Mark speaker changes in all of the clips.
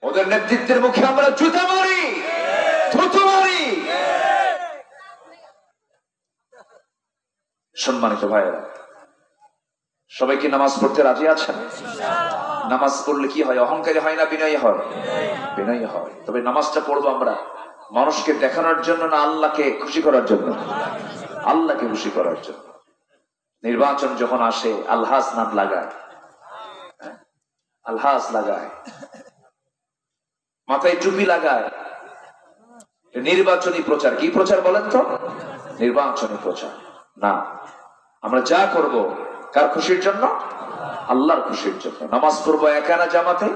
Speaker 1: ওদের নেতৃত্বের মুখে আমরা জুতা মারি, থুতু মারি। সম্মানিত ভাইয়েরা, সবাই কি নামাজ পড়তে রাজি আছেন? নামাজ পড়লে কি হয়? অহংকারী হয় না বিনয়ী হয়? বিনয়ী হয়। তবে নামাজটা পড়বো আমরা মানুষকে দেখানোর জন্য না আল্লাহকে খুশি করার জন্য? আল্লাহকে খুশি করার জন্য। নির্বাচন যখন আসে আলহাজ নাম লাগায়, আলহাজ লাগায়, মাথায় টুপি লাগায়, নির্বাচনী প্রচার। কি প্রচার বলেন তো? নির্বাচনী প্রচার না। আমরা যা করব কার খুশির জন্য? আল্লাহর খুশির জন্য। নামাজ পড়বো একা না জামাতে?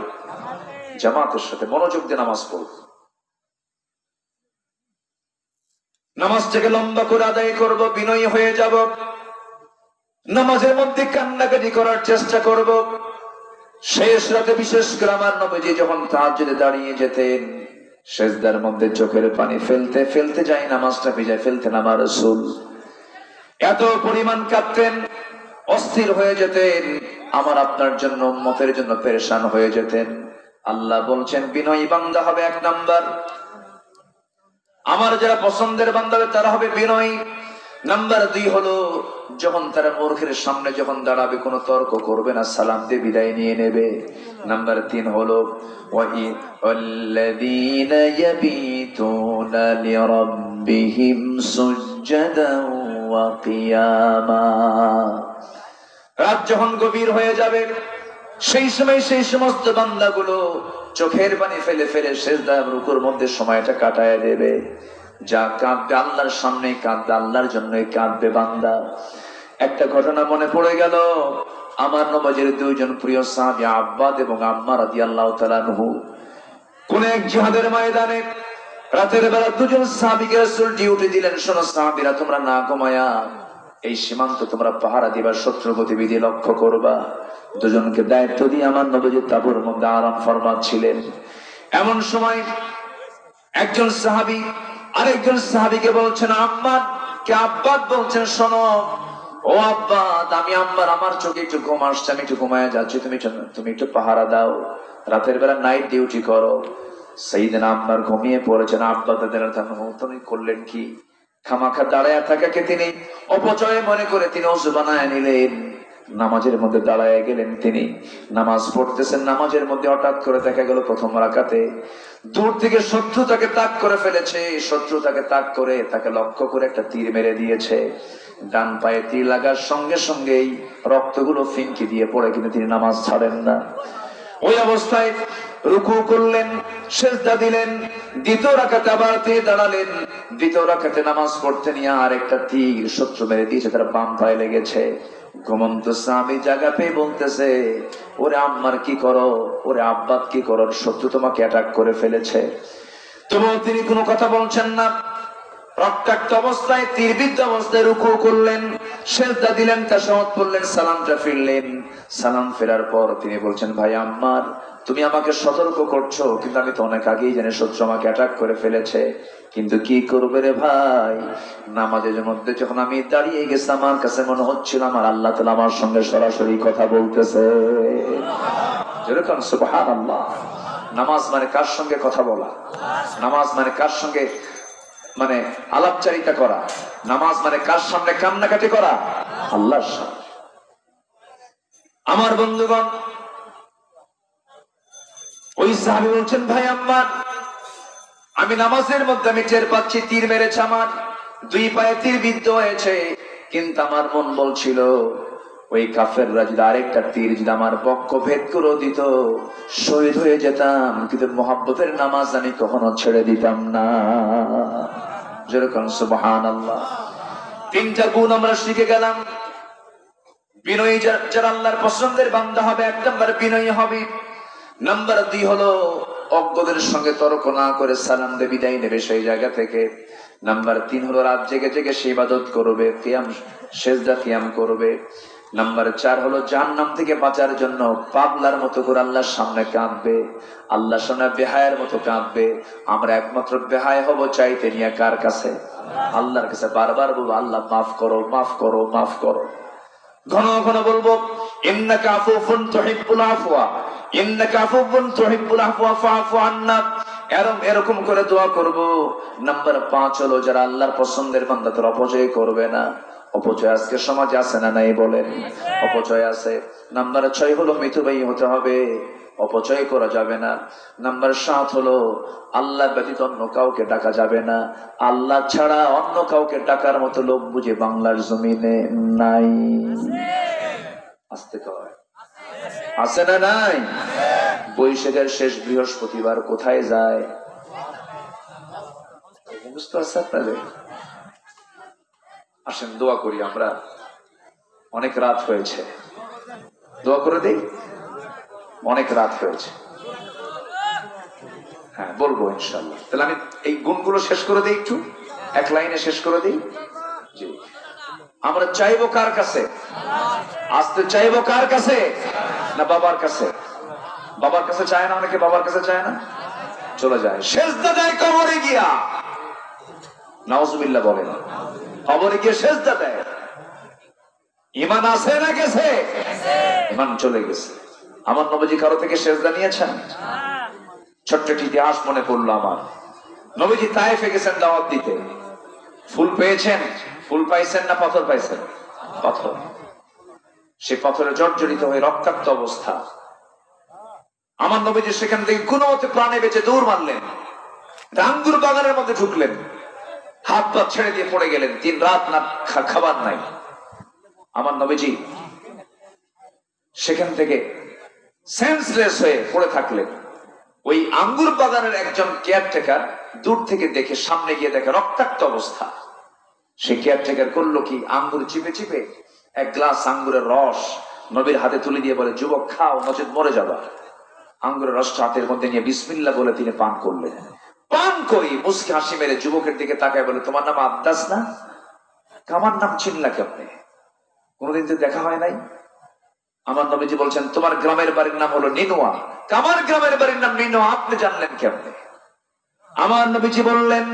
Speaker 1: জামাতের সাথে মনোযোগ দিয়ে নামাজ পড়ব। নামাজটাকে লম্বা করে আদায় করব, বিনয়ী হয়ে যাব। নামাজের মধ্যে কান্নাকাটি করার চেষ্টা করব। শেষ রাতে বিশেষ করে আমার নবীজি যখন তাহাজ্জুদে দাঁড়িয়ে যেতেন, সেজদার মধ্যে চোখের পানি ফেলতে ফেলতে যাই নামাজটা ভিজায় ফেলতেন আমার রাসূল। এত পরিমাণ কাঁদতেন, অস্থির হয়ে যেতেন, আমার আপনার জন্য উম্মতের জন্য পেরেশান হয়ে যেতেন। আল্লাহ বলছেন বিনয়ী বান্দা হবে এক নাম্বার। আমার যারা পছন্দের বান্দা হবে তারা হবে বিনয়ী। নাম্বার 2 হলো যখন তারা মূর্খের সামনে যখন দাঁড়াবে কোনো তর্ক করবে না, সালাম দিয়ে বিদায় নিয়ে নেবে। নাম্বার 3 হলো ওয়াল্লাযীনা ইয়াবিতুনা লিরাব্বিহিম সুজদান ওয়া কিয়ামা। রাত যখন গভীর হয়ে যাবে সেই সময় সেই সমস্ত বান্দাগুলো চোখের পানি ফেলে ফেলে সিজদা রুকুর মধ্যে সময়টা কাটায় দেবে। যা কাঁদবে আল্লাহর সামনে, কাঁদবে আল্লাহর জন্যই কাঁদবে বান্দা। একটা ঘটনা মনে পড়ে গেল, আমার নবীর 2 জন প্রিয় সাহাবী আব্বাদ এবং আম্মা রাদিয়াল্লাহু তাআলা আনহু কোন এক জিহাদের ময়দানে রাতের বেলা 2 জন সাহাবীকে রাসূল ডিউটি দিলেন, শোনো সাহাবীরা তোমরা না ঘুমায়া এই সীমান্ত তোমরা পাহারা দিবা, শত্রু গতিবিধি লক্ষ্য করবা। 2 জনকে দায়িত্ব দিয়ে আমার নবী তাঁবুর মধ্যে আরাম ফরমাচ্ছিলেন। এমন সময় একজন সাহাবী আরেকজন সাহাবীকে বলছেন আম্মা কে আব্বাদ বলছেন, শোনো ও আব্বাদ, আমি আম্মার আমার চোখে একটু ঘুম আসছে, আমি একটু ঘুমায় যাচ্ছি, তুমি একটু পাহারা দাও, রাতের বেলা নাইট ডিউটি করো। সাইয়েদনা আম্মার ঘুমিয়ে পড়েছেন। আব্বাদ তুমি করলেন কি? খামাখা দাঁড়ায় থাকাকে তিনি অপচয় মনে করে তিনি ওযু বানায় নিলেন, নামাজের মধ্যে দাঁড়ায় গেলেন। তিনি নামাজ পড়তেছেন, নামাজের মধ্যে হঠাৎ করে দেখা গেল প্রথম রাকাতে দূর থেকে শত্রু তাকে তাক করে ফেলেছে। শত্রু তাকে তাক করে তাকে লক্ষ্য করে একটা তীর মেরে দিয়েছে। ডান পায়ে তীর লাগার সঙ্গে সঙ্গেই রক্তগুলো ফিনকি দিয়ে পড়ে, কিন্তু তিনি নামাজ ছাড়েন না। ওই অবস্থায় রুকু করলেন, সিজদা দিলেন, দ্বিতীয় রাকাতে আবার তিনি দাঁড়ালেন। দ্বিতীয় রাকাতে নামাজ পড়তে নিয়ে আরেকটা তীর শত্রু মেরে দিয়েছে, তার বাম পায়ে লেগেছে। ঘুমন্ত স্বামী জায়গা পেয়ে বলতেছে, ওরে আম্মার কি করো, ওরে আব্বাদ কি করো, শত্রু তোমাকে অ্যাটাক করে ফেলেছে। তবুও তিনি কোনো কথা বলছেন না। রক্তাক্ত অবস্থায় তীরবিদ্ধ অবস্থায় রুকু করলেন, সিজদা দিলেন, তাশাহুদ পড়লেন, সালামটা ফিরলেন। সালাম ফেরার পর তিনি বলছেন, ভাই আম্মার তুমি আমাকে সতর্ক করছো, কিন্তু আমি তো অনেক আগেই জানি শত্রু আমাকে অ্যাটাক করে ফেলেছে, কিন্তু কি করবে রে ভাই, নামাজের মধ্যে যখন আমি দাঁড়িয়ে গেছি আমার কাছে মনে হচ্ছিল আমার আল্লাহ তাআলা আমার সঙ্গে সরাসরি কথা বলতেছে। যেরকম সুবহানাল্লাহ। নামাজ মানে কার সঙ্গে কথা বলা? নামাজ মানে কার সঙ্গে মানে আলাপচারিতা করা? নামাজ মানে কার সামনে কান্নাকাটি করা? আল্লাহর সামনে। আমার বন্ধুগণ, ওই সাহাবী বলছেন, ভাই আম্মার আমি নামাজের মধ্যে আমি টের পাচ্ছি তীর মেরেছে, আমার 2 পায়ে তীর বিদ্ধ হয়েছে, কিন্তু আমার মন বলছিল ওই কাফেররা যদি আরেকটা তীর যদি আমার বক্ষ ভেদ করে দিত শহীদ হয়ে যেতাম, কিন্তু মুহাব্বতের নামাজ আমি কখনো ছেড়ে দিতাম না। যেরকম সুবহানাল্লাহ। 3টা গুণ আমরা শিখে গেলাম। বিনয়ী যারা আল্লাহর পছন্দের বান্দা হবে, 1 নাম্বার বিনয়ী হবে। নাম্বার 2 হলো অজ্ঞদের সঙ্গে তর্ক না করে সালাম দিয়ে বিদায় নেবে সেই জায়গা থেকে। নাম্বার 3 হলো রাত জেগে জেগে সে ইবাদত করবে, কিয়াম সিজদা কিয়াম করবে। নাম্বার 4 হলো জাহান্নাম থেকে বাঁচার জন্য পাগলার মতো করে আল্লাহর সামনে কাঁদবে, আল্লাহর সামনে বেহায়ার মতো কাঁদবে। আমরা একমাত্র বেহায়া হব চাইতে নিয়ে কার কাছে? আল্লাহর কাছে। বারবার বলবো আল্লাহ মাফ করো, মাফ করো, মাফ করো। ঘন ঘন বলবো ইন্নাকা আফুফুন তুহিব্বুল আফওয়া, ইন্নাকা আফুউন তুহিব্বুল আফওয়া ফাআফু আন্না, এরকম করে দোয়া করব। নাম্বার 5 হলো যারা আল্লাহর পছন্দের বান্দা তারা অপচয় করবে না। অপচয় আজকে সমাজে আছে না নাই বলেন? অপচয় আছে। নাম্বার 6 হলো মিতব্যয়ী হতে হবে, অপচয় করা যাবে না। নাম্বার 7 হলো আল্লাহ ব্যতীত অন্য কাউকে ডাকা যাবে না। আল্লাহ ছাড়া অন্য কাউকে ডাকার মতো লোক বুঝে বাংলার জমিনে নাই। আসতে কয় আছে না নাই? বৈশাখের শেষ বৃহস্পতিবার কোথায় যায়? বুঝতে পারছেন আপনাদের? আসেন দোয়া করি আমরা, অনেক রাত হয়েছে, দোয়া করে দিই। অনেক রাত হয়েছে, হ্যাঁ বলবো ইনশাল্লাহ। তাহলে আমি এই গুণগুলো শেষ করে দিই, একটু এক লাইনে শেষ করে দিই। জি, আমরা চাইবো কার কাছে? আসতে চাইবো কার কাছে? না বাবার কাছে? বাবার কাছে চায় না অনেকে, বাবার কাছে চায় না, চলে যায় সেজদা দেয় কবরে গিয়া। নাউজুবিল্লাহ বলেন, কবরে গিয়ে সেজদা দেয়। ঈমান আছে না গেছে? ঈমান চলে গেছে। আমার নবীজি কারো থেকে সেজদা নিয়েছেন? ছোট্ট একটি ইতিহাস মনে পড়লো আমার। নবীজি তায়েফে গেছেন দাওয়াত দিতে। ফুল পেয়েছেন? ফুল পাইছেন না পাথর পাইছেন? পাথর। সে পাথরে জর্জরিত হয়ে রক্তাক্ত অবস্থা। আমার নবীজি সেখান থেকে কোনো মতে প্রাণে বেঁচে দৌড় মারলেন, আঙ্গুর বাগানের মধ্যে ঢুকলেন, হাত পা ছেড়ে দিয়ে পড়ে গেলেন। 3 রাত না খাবার নাই। আমার নবীজি সেখান থেকে সেন্সলেস হয়ে পড়ে থাকলেন। ওই আঙ্গুর বাগানের একজন কেয়ারটেকার দূর থেকে দেখে সামনে গিয়ে দেখে রক্তাক্ত অবস্থা। সে কেয়ারটেকার করলো কি, আঙ্গুর চিপে চিপে এক গ্লাস আঙ্গুরের রস নবীর হাতে তুলে দিয়ে বলে, যুবক খাও নচেত মরে যাবা। আঙ্গুরের রসটা হাতের মধ্যে নিয়ে বিসমিল্লাহ বলে তিনি পান করলেন। পান করি মুস্কি হাসি মেরে যুবকের দিকে তাকায় বলে, তোমার নাম আব্দাস না? আমার নাম চিনলা কেমনে? কোনদিন তো দেখা হয় নাই। আমার নবীজি বলছেন, তোমার গ্রামের বাড়ির নাম হলো নিনোয়া। আমার গ্রামের বাড়ির নাম নিনোয়া, আপনি জানলেন কেমনে? আমার নবীজি বললেন,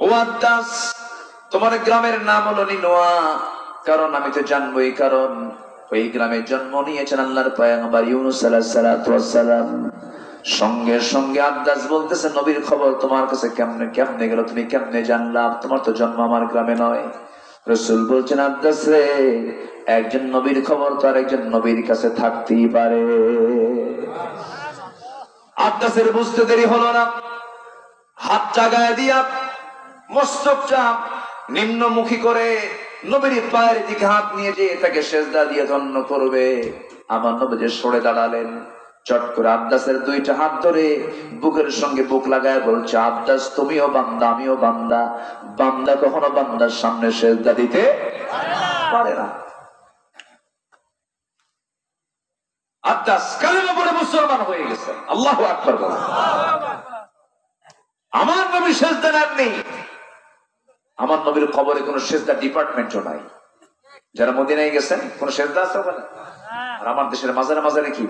Speaker 1: ও আব্দাস, তোমার গ্রামের নাম হলো নিনোয়া, কারণ আমি তো জানবোই, কারণ ওই গ্রামে জন্ম নিয়েছেন আল্লাহর পয়গম্বর ইউনূস আলাইহিস সালাতু ওয়াস সালাম। সঙ্গে সঙ্গে আব্দাস বলতেছে, নবীর খবর তোমার কাছে কেমনে গেল? তুমি কেমনে জানলাম? তোমার তো জন্ম আমার গ্রামে নয়। রাসূল বলছেন, আব্দাস রে, একজন নবীর খবর তো আর একজন নবীর কাছে থাকতেই পারে। আব্দাসের বুঝতে দেরি হলো না। হাত জাগায় দিয়া মস্তকটা নিম্নমুখী করে নবীর পায়ের দিকে হাত নিয়ে যে তাকে সেজদা দিয়ে ধন্য করবে, আমার নবীজি সরে দাঁড়ালেন। চট করে আব্দাসের 2টা হাত ধরে বুকের সঙ্গে বুক লাগায় বলছে, আব্দাস তুমিও বান্দা আমিও বান্দা। বান্দা কখনো বান্দার সামনে সেজদা দিতে পারে না। আব্দাস কালেমা পড়ে মুসলমান হয়ে গেছে। আল্লাহু আকবার বলেন। আমার নবী সেজদা নেননি। আমার নবীর কবরে কোনো সেজদা ডিপার্টমেন্টও নাই। যারা মদিনায় গেছেন কোন সেজদা আছে ওখানে? আর আমার দেশের মাজারে মাজারে কি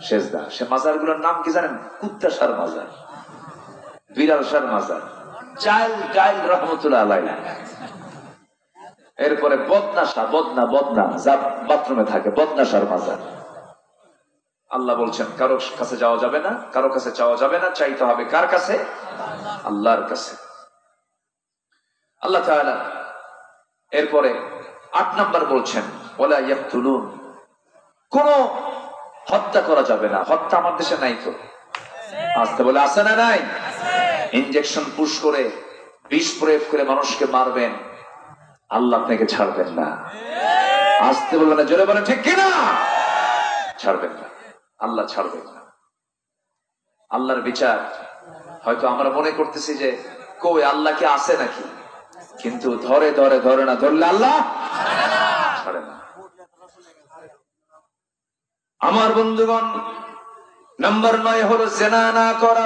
Speaker 1: সেজদা? সে মাজার গুলোর নাম কি জানেন? কুত্তা সার মাজার, বিড়াল সার মাজার, চাইল রহমতুল্লাহ আলাইহি। এরপরে বদনা যা বাথরুমে থাকে, বদনা সার মাজার। আল্লাহ বলছেন, কারো কাছে যাওয়া যাবে না, কারো কাছে চাওয়া যাবে না, চাইতে হবে কার কাছে? আল্লাহর কাছে। আল্লাহ তাআলা এরপরে 8 নাম্বার বলছেন, ওয়ালা ইয়াকতুলুন, কোন হত্যা করা যাবে না। হত্যা আমার দেশে নাই তো? আসতে বলে আছে না নাই? ইনজেকশন পুশ করে বিষ প্রয়োগ করে মানুষকে মারবেন, আল্লাহ আপনাকে ছাড়বেন না। আসতে বলবেন না, জোরে বলেন ঠিক কিনা? ছাড়বেন না, আল্লাহ ছাড়বেন না। আল্লাহর বিচার হয়তো আমরা মনে করতেছি যে কই আল্লাহ কি আছে নাকি, কিন্তু ধরে না, ধরলে আল্লাহ ছাড়ে না। আমার বন্ধুগণ, নাম্বার 9 হলো জিনা না করা।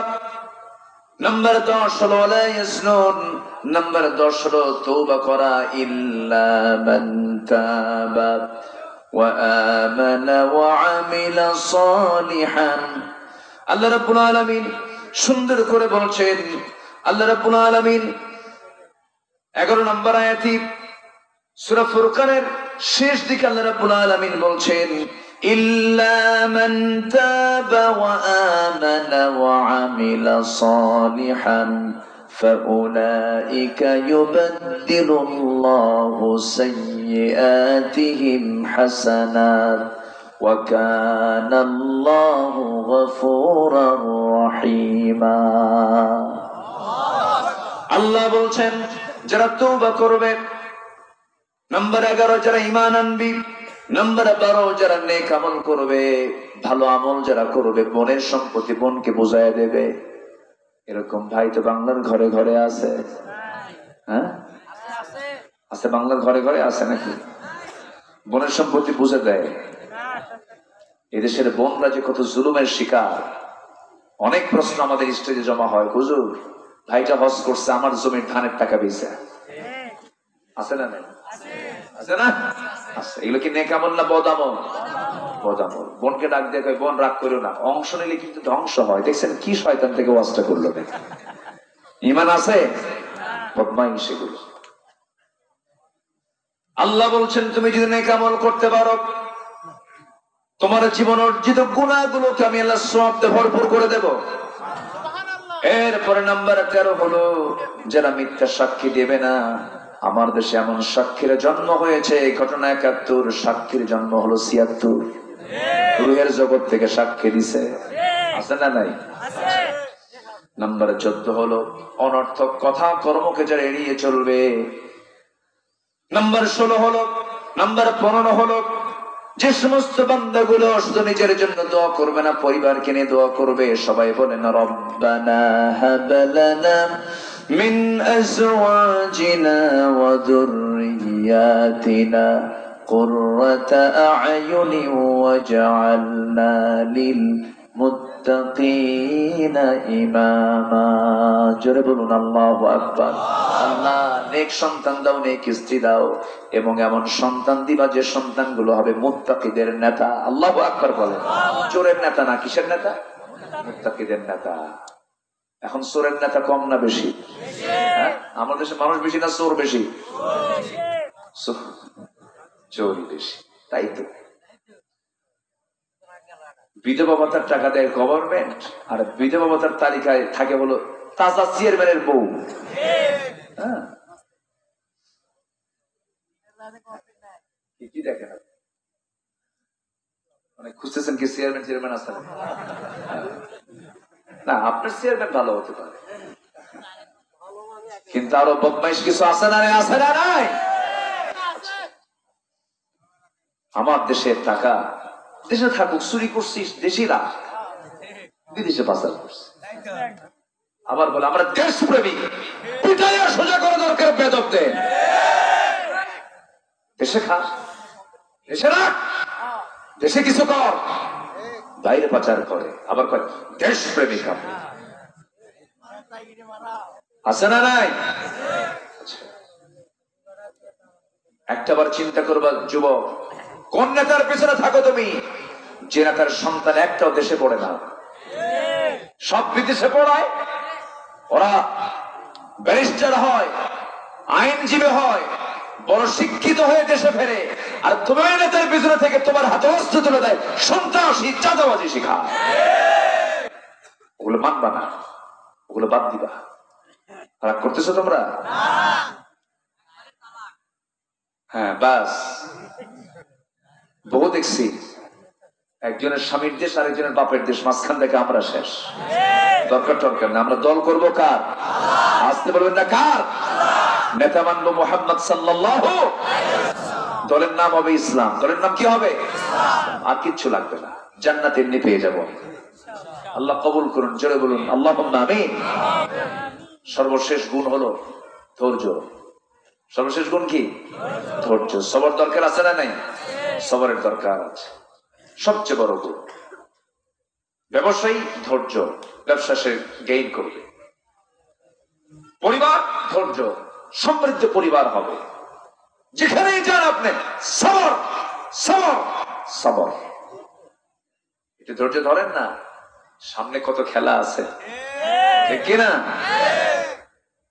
Speaker 1: নাম্বার 10 হলো ওয়ালা ইয়াসনুন। নাম্বার 10 হলো তওবা করা। ইল্লা মান তাবা ওয়া আমানা ওয়া আমিলা সালিহান। আল্লাহ রাব্বুল আলামিন সুন্দর করে বলছেন। আল্লাহ রাব্বুল আলামিন 11 নম্বর আয়াতে সূরা ফুরকানের শেষ দিকে আল্লাহ রাব্বুল আলামিন বলছেন, إلا من تاب وآمن وعمل صالحا فأولئك يبدل الله سيئاتهم حسنات وكان الله غفورا رحيما আল্লাহ বলছেন যারা তওবা করবে, নাম্বার 11 যারা ঈমান আনবে, নাম্বার 12 যারা নেক আমল করবে, ভালো আমল যারা করবে, বোনের সম্পত্তি বোনকে বুঝাইয়া দেবে। এরকম ভাই তো বাংলার ঘরে ঘরে আছে। হ্যাঁ আছে, বাংলার ঘরে ঘরে আছে নাকি? বোনের সম্পত্তি বুঝে দেয়। এদেশের বোনরা যে কত জুলুমের শিকার, অনেক প্রশ্ন আমাদের স্টেজে জমা হয়। হুজুর ভাইটা হজ করছে, আমার জমির ধানের টাকা বেচে আছে না? আছে না? আছে। এগুলো কি নেক আমল না বদ আমল? বদ আমল। বোনকে ডাক দিয়ে কয় বোন রাগ করো না, অংশ নিলে কিন্তু ধ্বংস হয়। দেখছেন কি শয়তান থেকে ওয়াজটা করলো। ঈমান আছে, বদমাইশ সেগুলো। আল্লাহ বলছেন তুমি যদি নেক আমল করতে পারো, তোমার জীবন অর্জিত গুনাহগুলোকে আমি আল্লাহ সওয়াব দিয়ে ভরপুর করে দেব। এরপরে নাম্বার 13 হলো যারা মিথ্যা সাক্ষী দেবে না। আমার দেশে এমন সাক্ষীর জন্ম হয়েছে, ঘটনা 71, সাক্ষীর জন্ম হলো 76। রুহের জগৎ থেকে সাক্ষী দিছে, আছে না নাই? নাম্বার 14 হলো অনর্থক কথা কর্মকে যারা এড়িয়ে চলবে। নাম্বার 16 হলো, নাম্বার 15 হলো যে সমস্ত বান্দাগুলো শুধু নিজের জন্য দোয়া করবে না, পরিবারকে নিয়ে দোয়া করবে। সবাই বলেন রব্বানা হাব লানা মিন আজওয়াজিনা ওয়া যুররিয়াতিনা কুররাতা আ'য়ুনি ওয়াজআলনা লিল মুত্তাকিনা ইমামা। জোরে বলুন আল্লাহু আকবার। আল্লাহ নেক সন্তান দাও, নেক স্ত্রী দাও, এবং এমন সন্তান দিবা যে সন্তানগুলো হবে মুত্তাকিদের নেতা। আল্লাহু আকবার বলেন। চোরের নেতা না, কিসের নেতা? মুত্তাকিদের নেতা। এখন চোরের নেতা কম না বেশি? হ্যাঁ, আমাদের দেশে মানুষ বেশি না চোর বেশি? চোরই বেশি। তাই তো বিধবা ভাতার টাকা দেয় গভর্নমেন্ট, আর বিধবা ভাতার তালিকায় থাকে হলো তাজা চেয়ারম্যানের বউ। হ্যাঁ, কি দেখেন মানে খুঁজতেছেন কি চেয়ারম্যান আছে না? আপনার চেয়ারম্যান ভালো হতে পারে, কিন্তু আরো বদমাইশ কিছু আছে না? আছে না নাই? আমার দেশের টাকা দেশে থাকুক, চুরি করছিস দেশি রাখ, বিদেশে পাচার করছিস। আবার বলে আমরা দেশপ্রেমিক, পিটাইয়া সোজা করা দরকার বেদবদের। দেশে খা, দেশে রাখ, দেশে কিছু কর, বাইরে পাচার করে। আবার কয় দেশপ্রেমিক। আপনি আছে না নাই? একটাবার চিন্তা করবা যুবক, কোন নেতার পেছনে থাকো তুমি যে নেতার সন্তান একটাও দেশে পড়ে না? সব বিদেশে পড়ায়, ওরা ব্যারিস্টার হয়, আইনজীবী হয়, বড় শিক্ষিত হয়ে দেশে ফেরে, আর তুমি নেতার পিছনে থেকে তোমার হাতে অস্ত্র তুলে দেয়, সন্ত্রাসী চাঁদাবাজি শিখায়। ওগুলো মানবা না, ওগুলো বাদ দিবা। রাগ করতেছো তোমরা? হ্যাঁ বাস, বহু দেখছি একজনের স্বামীর দেশ আরেকজনের বাপের দেশ, মাঝখান থেকে আমরা শেষ। দরকার টরকার না, আমরা দল করবো কার? আসতে বলবেন না কার? নেতা মানবো মুহাম্মদ সাল্লাল্লাহু, দলের নাম হবে ইসলাম। দলের নাম কি হবে? আর কিচ্ছু লাগবে না, জান্নাত এমনি পেয়ে যাব। আল্লাহ কবুল করুন, জোরে বলুন আল্লাহুম্মা আমিন। সর্বশেষ গুণ হলো ধৈর্য। সর্বশেষ গুণ কি? ধৈর্য। সবর দরকার আছে না নাই? সবরের দরকার আছে। সবচেয়ে বড় গুণ ব্যবসায়ী ধৈর্য, ব্যবসা সে গেইন করবে। পরিবার ধৈর্য, সমৃদ্ধ পরিবার হবে। যেখানেই যান আপনি সবর সবর সবর, একটু ধৈর্য ধরেন না, সামনে কত খেলা আছে, ঠিক কিনা?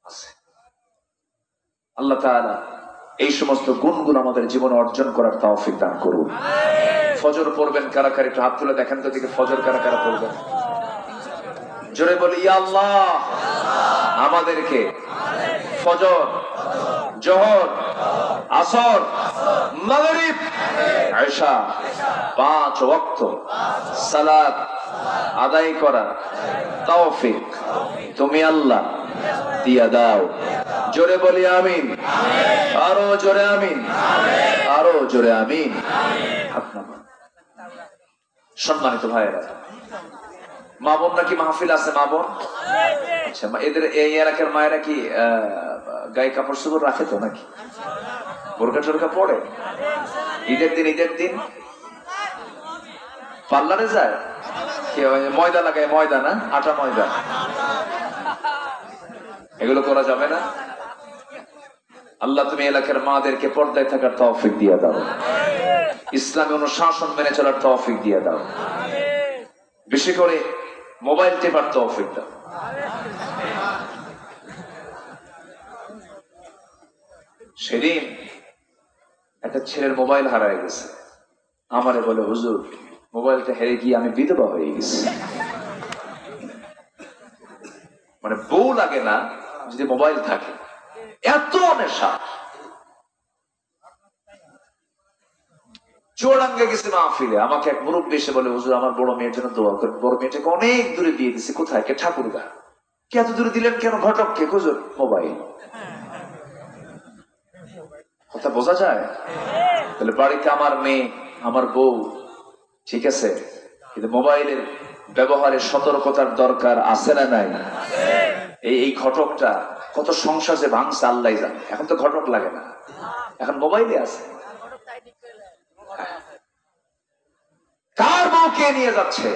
Speaker 1: আছে। আল্লাহ তাআলা এই সমস্ত গুণগুলো আমাদের জীবনে অর্জন করার তৌফিক দান করুন। ফজর পড়বেন কারা কারা, একটু হাত তুলে দেখেন তো দিকে ফজর কারা কারা পড়বেন। জোরে বলি ইয়া আল্লাহ, আমাদেরকে ফজর, জোহর, আসর, মাগরিব, ইশা 5 ওয়াক্ত সালাত আদায় করা তৌফিক তুমি আল্লাহ দিয়া দাও। জোরে বলি আমিন, আরো জোরে আমিন, আরো জোরে আমিন। সম্মানিত ভাইয়েরা, মা বোন নাকি মাহফিল আছে? মা বোন, আচ্ছা, এদের এই এলাকার মায়েরা কি গায়ে কাপড় চোপড় রাখে তো নাকি? বোরকা টোরকা পড়ে? ঈদের দিন পার্লারে যায়, ময়দা লাগায়, ময়দা না আটা ময়দা, এগুলো করা যাবে না। আল্লাহ তুমি এলাকার মাদেরকে পর্দায় থাকার তৌফিক দিয়ে দাও, ইসলামী অনুশাসন মেনে চলার তৌফিক দিয়ে দাও, বেশি করে মোবাইল টেপার তৌফিক দাও। সেদিন একটা ছেলের মোবাইল হারায় গেছে, আমারে বলে হুজুর মোবাইলটা হেরে গিয়ে আমি বিধবা হয়ে গেছি। মানে বউ লাগে না যদি মোবাইল থাকে, এত নেশা। চুয়াডাঙ্গা গেছে মাহফিলে, আমাকে এক মুরব্বী এসে বলে হুজুর আমার বড় মেয়ের জন্য দোয়া করেন, বড় মেয়েটাকে অনেক দূরে দিয়ে দিচ্ছে। কোথায়? কে? ঠাকুরগা। কে এত দূরে দিলেন কেন? ঘটককে। হুজুর মোবাইল। কথা বোঝা যায়? তাহলে বাড়িতে আমার মেয়ে, আমার বউ, ঠিক আছে, কিন্তু মোবাইলের ব্যবহারে সতর্কতার দরকার আছে না নাই? এই ঘটকটা কত সংসার যে ভাঙছে আল্লাহ জানে। এখন তো ঘটক লাগে না, এখন মোবাইলে আছে। কার বউ কে নিয়ে যাচ্ছে?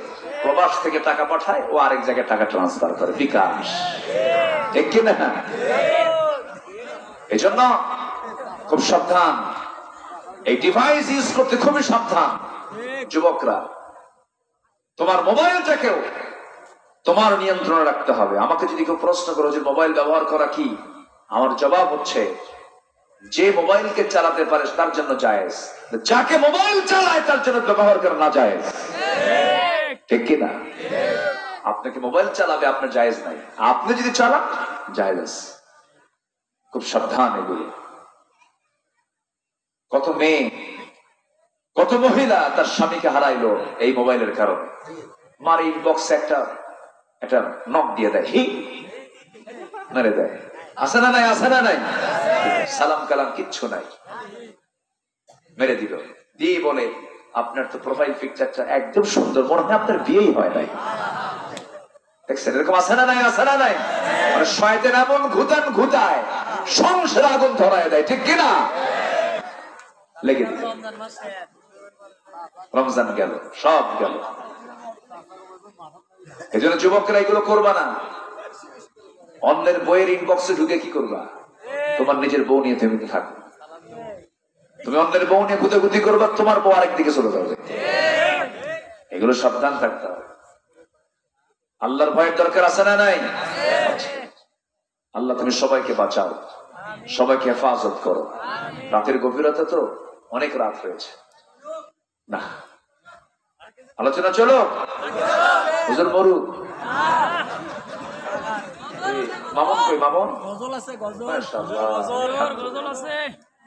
Speaker 1: প্রবাস থেকে টাকা পাঠায়, ও আরেক জায়গায় টাকা ট্রান্সফার করে, বিকাশ। ঠিক কিনা? এই জন্য খুব সাবধান, এই ডিভাইস ইউজ করতে খুবই সাবধান। যুবকরা, তোমার মোবাইলটাকেও তোমার নিয়ন্ত্রণে রাখতে হবে। আমাকে যদি কেউ প্রশ্ন করো যে মোবাইল ব্যবহার করা কি, আমার জবাব হচ্ছে যে মোবাইলকে চালাতে পারে তার জন্য জায়েজ, যাকে মোবাইল চালায় তার জন্য ব্যবহার করা না জায়েজ। ঠিক কিনা? আপনাকে মোবাইল চালাবে আপনার জায়েজ নাই, আপনি যদি চালান জায়েজ। খুব সাবধান এগুলো। কত মেয়ে, কত মহিলা তার স্বামীকে হারাইলো এই মোবাইলের কারণে। মার ইনবক্সে একটা নক দিয়ে দেয়, হি মেরে দেয়। আছে না নাই? আছে না নাই? সালাম কালাম কিচ্ছু নাই, মেরে দিল। দিয়ে বলে আপনার তো প্রোফাইল পিকচারটা একদম সুন্দর, মনে হয় আপনার বিয়েই হয় নাই। দেখছেন? এরকম আছে না নাই? আছে না নাই? মানে শয়তান এমন ঘুতান ঘুতায়, সংসারে আগুন ধরায় দেয়। ঠিক কিনা? লেগে দিল। রমজান গেল, সব গেল। এই জন্য যুবকরা এগুলো করবা না। অন্যের বইয়ের ইনবক্সে ঢুকে কি করবা? তোমার নিজের বউ নিয়ে তুমি থাকবে। তুমি অন্যের বউ নিয়ে গুতাগুতি করবা, তোমার বউ আরেক দিকে চলে যাবে। এগুলো সাবধান থাকতে হবে। আল্লাহর ভয়ের দরকার আছে না নাই? আল্লাহ তুমি সবাইকে বাঁচাও, সবাইকে হেফাজত করো। রাতের গভীরতা তো অনেক রাত হয়েছে না, আলোচনা চলো। হুজুর মরু মামুন কই? মামুন গজল আছে, গজল আছে।